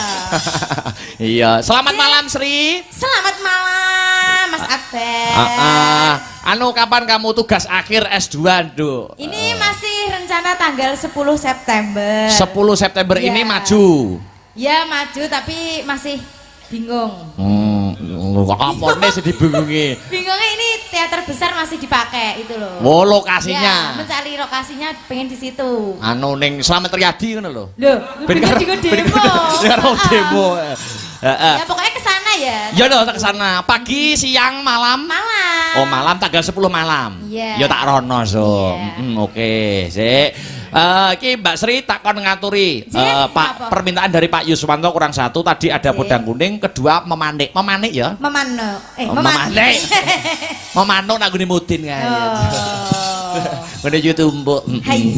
Iya, selamat malam Sri. Selamat malam Mas Akbar. Anu kapan kamu tugas akhir S2, Nduk? Ini masih rencana tanggal 10 September. 10 September Ya. ini maju. Ya maju tapi masih bingung. Apa nih sih dibingungi? Bingungnya ini teater besar masih dipakai itu loh. Oh, lokasinya. Ya, mencari lokasinya pengen di situ. Anu ning Slamet Riyadi ngono lho. Loh, Ben bener karo juga demo. karo demo. Ya pokoknya ke sana ya. Ya lho tak kesana. Pagi, siang, malam. Malam. Oh, malam tanggal 10 malam. Iya. Ya tak rono so. Iya. Oke, sik. Iki Mbak Sri takon ngaturi Apa? permintaan dari Pak Yuswanto kurang satu tadi ada pedang kuning, kedua memanik ya. Memano. Memanik. Memanuk nak gune mudin kae. Ngene yo tumbuk. Hai,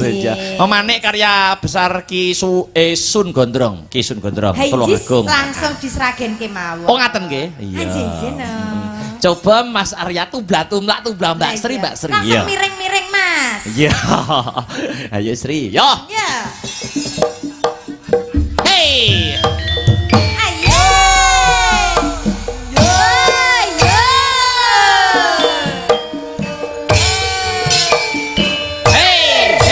Memanik karya besar Ki Sun Gondrong, Tulungagung. Langsung diseragen ke mawon. Oh ngaten nggih? Iya. Coba Mas Arya tublah Mbak Sri. Langsung miring-miring Mas. Iya. Ayo Sri. Yo. Ya. Hey. Ayo. Yo. Hey.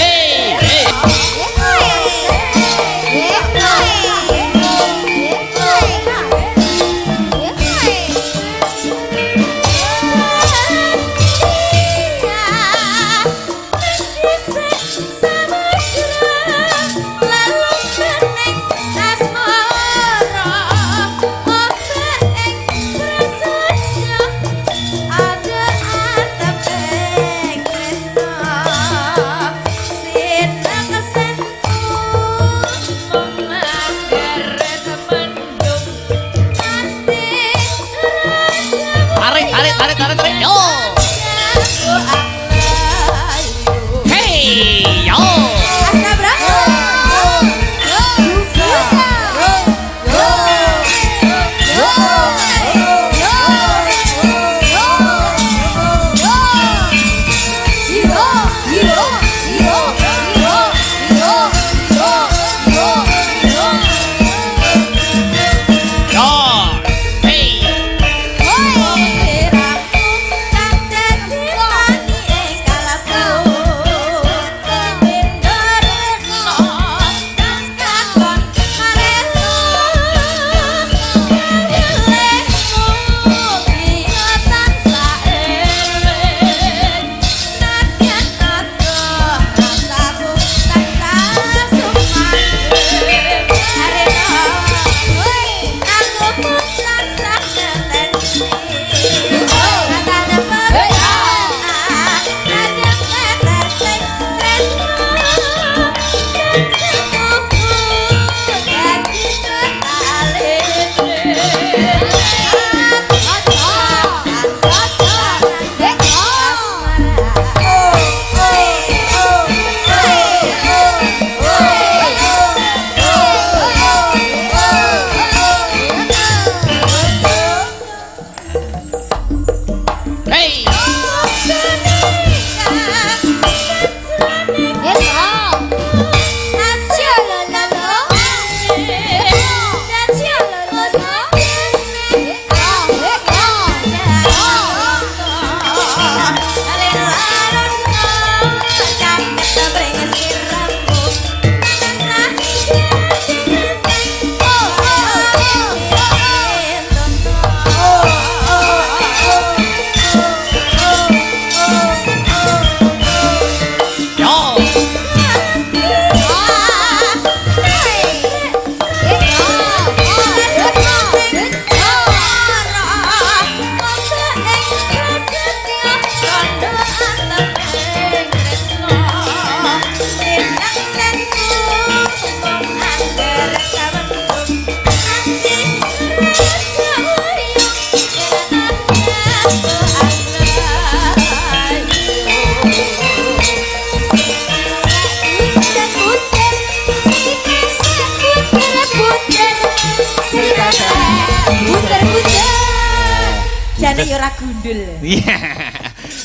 gandul.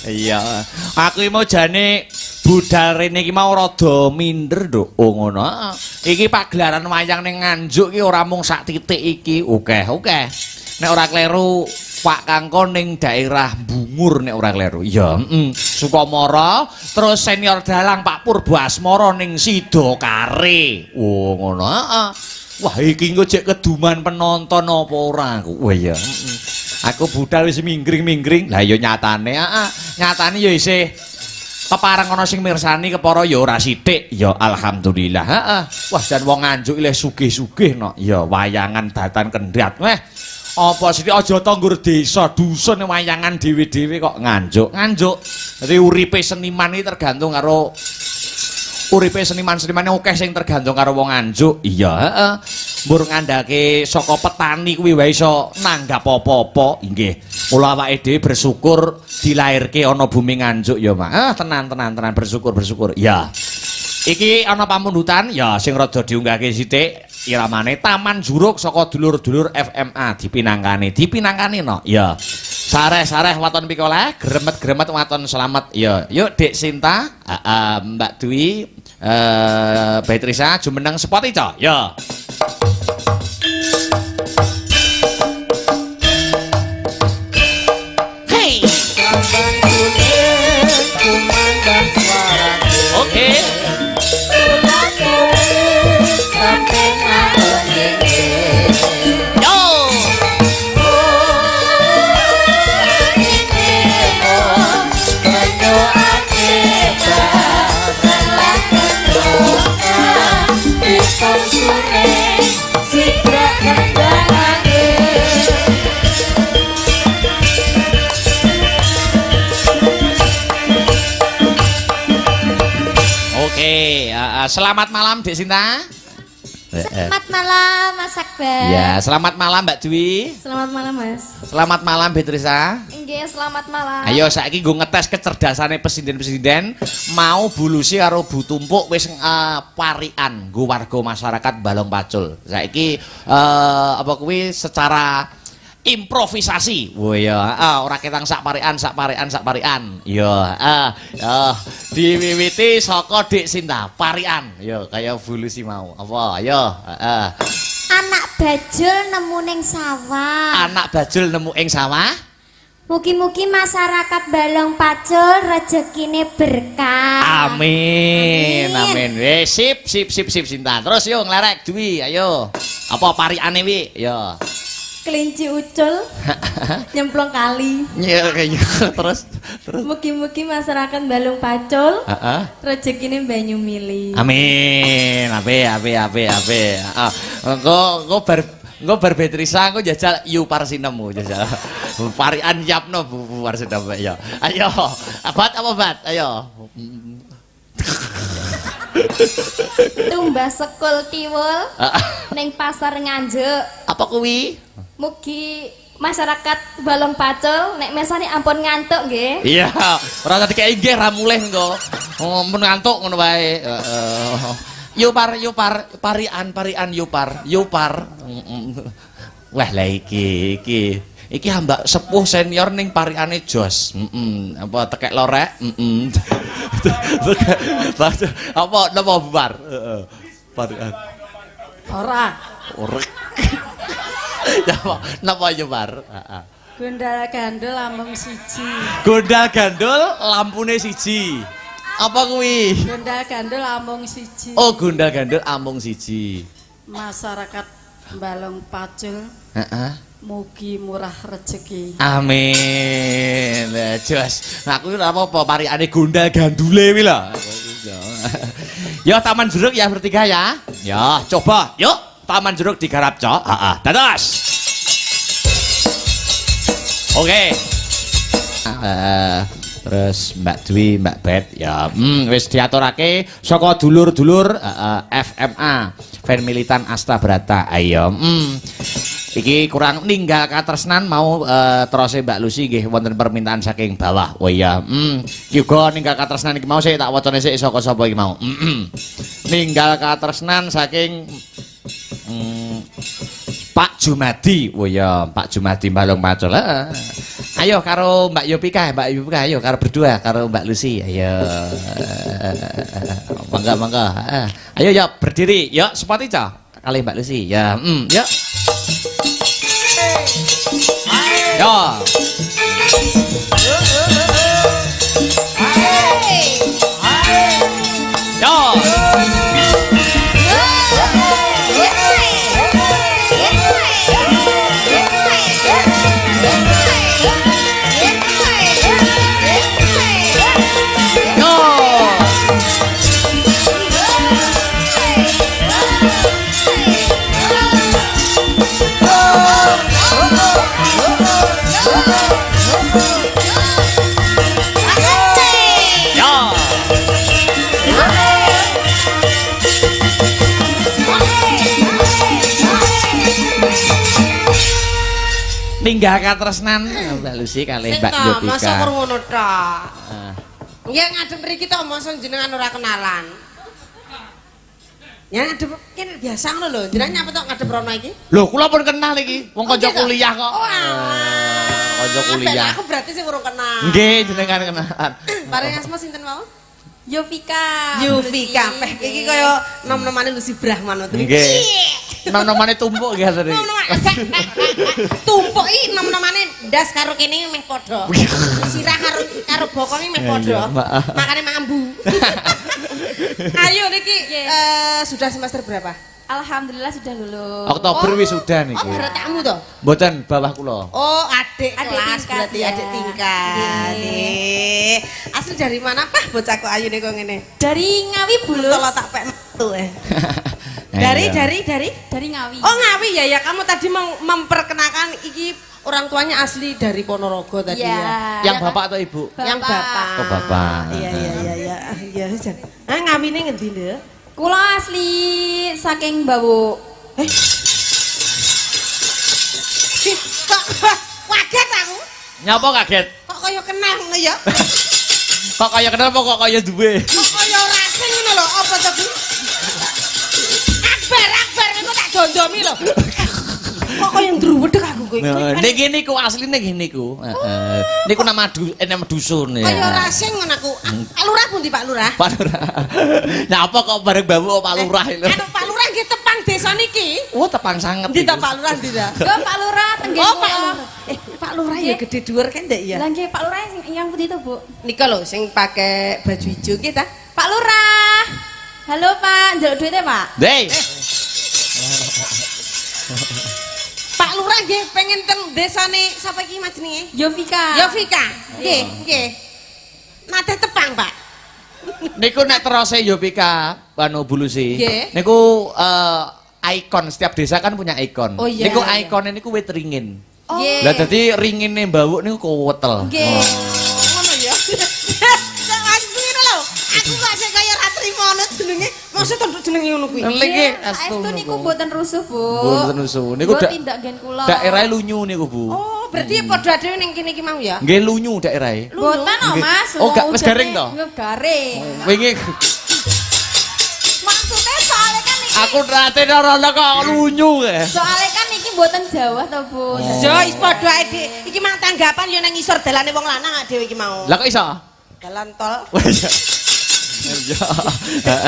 Iya. Aku iki mau jane budal rene iki mau rada minder nduk. Oh ngono. Iki pagelaran wayang ning Nganjuk iki ora mung sak titik iki. Oke. Nek ora kleru Pak Kangko ning daerah Bungur nek ora kleru. Iya, Sukamara, terus senior dalang Pak Purbo Asmara ning Sidokare. Oh ngono. Wah iki engko jek keduman penonton apa ora aku. Wah iya. Aku budal wis minggring-minggring. Lah ya nyatane, nyatane ya isih kepareng ana sing mirsani kepara ya ora sithik. Ya alhamdulillah. Wah jan wong Nganjuk ilih sugih-sugih no. Ya wayangan datan kendhat. Weh. Apa sithik aja tanggur desa dusun wayangan dhewe-dhewe kok Nganjuk. Dadi uripe seniman iki tergantung karo uripe seniman-senimane akeh sing tergantung karo wong Nganjuk. Iya, mbur ngandhake saka petani kuwi wae iso nanggap apa-apa. Inggih. Mula awake dhewe bersyukur dilairke ana bumi Nganjuk ya, Mak. Tenan bersyukur. Ya. Iki ana pamundutan ya sing rada diunggahke sithik iramane Taman Juruk saka dulur-dulur FMA dipinangkani no. Ya. Sareh waton pikoleh, gremet waton selamat. Ya. Yuk Dek Sinta, Mbak Dwi, Beatrice jumeneng spot ico. Ya. Hey. Oke. Oke, selamat malam Dek Sinta. Selamat malam Mas Akbar. Ya, selamat malam Mbak Dwi. Selamat malam Mas. Selamat malam Beatrice. Nggih, selamat malam. Ayo saiki nggo ngetes kecerdasane presiden-presiden mau bulusi karo Bu Tumpuk wis parian nggo warga masyarakat Balong Pacul. Saiki apa kuwi secara improvisasi. Wah ya, ora ketang sak parian. Ya, diwiwiti saka Dek Sinta, parian. Ya, kaya bulusi mau. Apa? Ayo, Anak bajul nemu ning sawah. Anak bajul nemu ing sawah. Mugi-mugi masyarakat Balong Pacul rezekine berkah. Amin. Wes sip Sinta. Terus yo nglerek Dwi, ayo. Apa pariane wi? Ya. Kelinci ucul nyemplung kali. Ya terus. Mugi-mugi masyarakat Balong Pacul rezekine banyu mili. Amin. Ape. Engko bar Beatrice engko jajal Yu Parsinemu jajal. Parian yapno Bu Parsinemu ya. Ayo. Bat apa bat? Ayo. Tumbas sekul kiwul ning pasar Nganjuk. Apa kuwi? Mugi masyarakat Balong Pacul nek mesane ampun ngantuk nggih. Iya, ora tadi kayak nggih ra mulih engko. Mun ngantuk ngono wae. Yupar parian yupar. Wah lah iki hamba sepuh senior ning pariane jos. Apa tekek lorek? Apa napa bubar? Parian. Ora. Napa yupar? Gondal gandul amung siji. Gondal gandul lampune siji. Apa kuwi? Gondal gandul amung siji. Oh, gondal gandul amung siji. Masyarakat Balong Pacul. Mugi murah rezeki. Amin. Jos. Nah, aku ora apa-apa parikane gondal gandule kuwi lho. Ya Taman Juruk ya bertiga ya. Ya, coba. Yuk. Taman Juruk digarap, Cok. Dados. Oke. Terus Mbak Dwi, Mbak Bet ya wis diaturake saka dulur-dulur FMA Fan Militan Asta Brata. Ayo. Iki kurang ninggal katresnan mau terus Mbak Lucy nggih wonten permintaan saking bawah. Oh iya. Juga ninggal katresnan iki mau sik tak wacane sik saka sapa iki mau. Ninggal katresnan saking Pak Jumadi. Oh ya, Pak Jumadi Balong Pacul. Ayo karo Mbak Yopika, ayo karo berdua karo Mbak Lucy. Ayo. Mangga. Ayo ya berdiri. Ya sepati ca. Kali Mbak Lucy. Ya, ya. Ya. Ya. Ninggalkan tresnan Mbak Lucy kali Mbak Yopika. Masa ngono tok. Ya ngadep mriki tok mosok jenengan ora kenalan. Ya ngadep kene biasa ngono lho. Jenengan nyapa tok ngadep rono iki? Lho, kula pun kenal iki. Wong kanca kuliah kok. Oh, alah. Kanca kuliah. Aku berarti sing urung kenal. Nggih, jenengan kenalan. Bareng asma sinten mau? Yovika. Yuvika. Peh iki kaya nom-nomane Lucy Brahman. Nggih. Nom-nomane tumpuk nggih tadi. Tumpuk iki nom-nomane ndas karo kene meh padha. Sirah karo bokonge meh padha. Makane mambu. Ayo niki sudah semester berapa? Alhamdulillah sudah lulus. Oktober wis sudah niki. Oh, baru tamu toh? Mboten bawah kula. Oh, adik tingkat, kelas berarti ya. adik tingkat. Asli dari mana Pak bocah kok ayu kok ngene? Dari Ngawi Bulus. Kalau tak pek metu Dari Dari Ngawi. Oh, Ngawi ya. Kamu tadi memperkenalkan iki orang tuanya asli dari Ponorogo tadi ya. Yang bapak atau ibu? Yang bapak. Oh, bapak. Iya. Iya, jan. Ah, ngawine ngendi, Nduk? Kula asli saking Bawu. Kok kaget aku? Nyapa kaget? Kok kaya kenal ngono ya? Kok kaya kenal apa kok kaya duwe? Kok kaya ora asing ngono lho, apa to ku? Akbar iku tak dondomi lho. Kok kaya ndruwedeg aku kowe. Nah, niki niku asline nggih niku. Heeh. Niku nama dusun ya. Kaya ora asing ngono aku. Pak Lurah pundi Pak Lurah? Pak Lurah. Nyapa kok bareng bawu Pak Lurah lho. Anu Pak Lurah nggih tepang desa niki. Oh, tepang sanget. Ndi ta Pak Lurah ndi ta? Yo Pak Lurah tenggen Oh, Pak kula. Lurah. Pak Lurah ya gede dhuwur kan ndak ya? Lah nggih Pak Lurah yang putih itu, Bu. Nika lho sing pakai baju hijau ki ta? Pak Lurah. Halo Pak, njaluk duitnya Pak. Hei. Pak Lurah nggih pengen teng desane sapa iki mas jenenge? Yovika. Yovika. Nggih. Nate tepang, Pak. Niku nek terose Yopika anu Bulusi. Nggih. Niku ikon setiap desa kan punya ikon. Oh, iya, Niku iya. ikonnya niku wit ringin. Nggih. Lah dadi ringine mbawuk niku kuwetel. Nggih. Ngono ya. Mas ngene lho. Aku gak sik kaya ra trimo ngono jenenge. Maksud untuk jenenge ngono kuwi. Niki Saestu niku mboten rusuh, Bu. Mboten rusuh. Niku Niku tindak gen kula. daerah lunyu niku, Bu. Oh, berarti padha dhewe ning kene iki mau ya? Nggih lunyu daerahe. Mboten oh, Mas. Oh, gak wis garing to? Nggih, garing. Wingi Maksudnya soalnya kan iki aku nate rono kok lunyu kae. soalnya kan iki mboten Jawa to, Bu. Yo wis padha ae Dik. Iki mang tanggapan yo nang ngisor dalane wong lanang dhewe iki mau. Lah kok iso? Dalan tol. Wah, iya. Iya.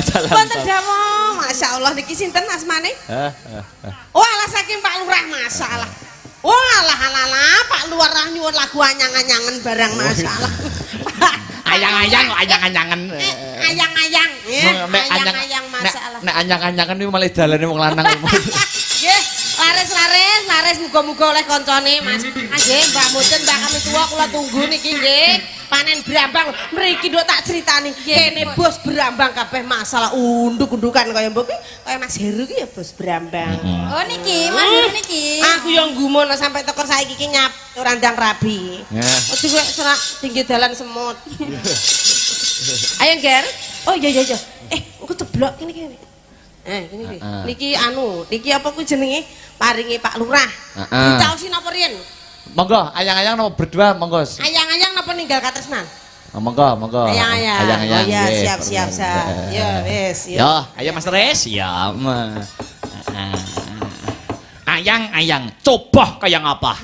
Jalan Wonten tol. damo. Masyaallah niki sinten asmane? Hah? Oh, alah saking Pak Lurah masalah. Oh, alah Pak Lurah nyuwun lagu anyang-anyangan barang masalah. Ayang-ayang kok ayang-anyangan. Ayang-ayang. Nek Ayang-ayang masalah. Nek anyang-anyangan niku malah dalane wong lanang. Nggih, laris muga-muga oleh koncone Mas. Nggih, Mbak Muten, Mbak kami tua kula tunggu niki nggih. Panen brambang mriki nduk tak critani. Kene bos brambang kabeh masalah unduk-undukan kaya mbok kaya Mas Heru ki ya bos brambang. Oh niki, Mas Heru niki. Aku yang gumono sampai teko saiki ki nyap ora ndang rabi. Ya. Wedi kowe serak tinggi dalan semut. Ayo, Ger. Oh iya. Engko ceblok kene. Ini iki. Niki niki apa kuwi jenenge? Paringi Pak Lurah. Heeh. Dicaosi napa riyen? Monggo, ayang-ayang napa berdua monggo. Ayang-ayang napa ninggal katresnan? Oh, monggo. Ayang-ayang. Ayang-ayang. Oh iya, nggih. siap. Ya wis, Yo, ayo Mas Res, ya. Ayang-ayang, coba kayak apa?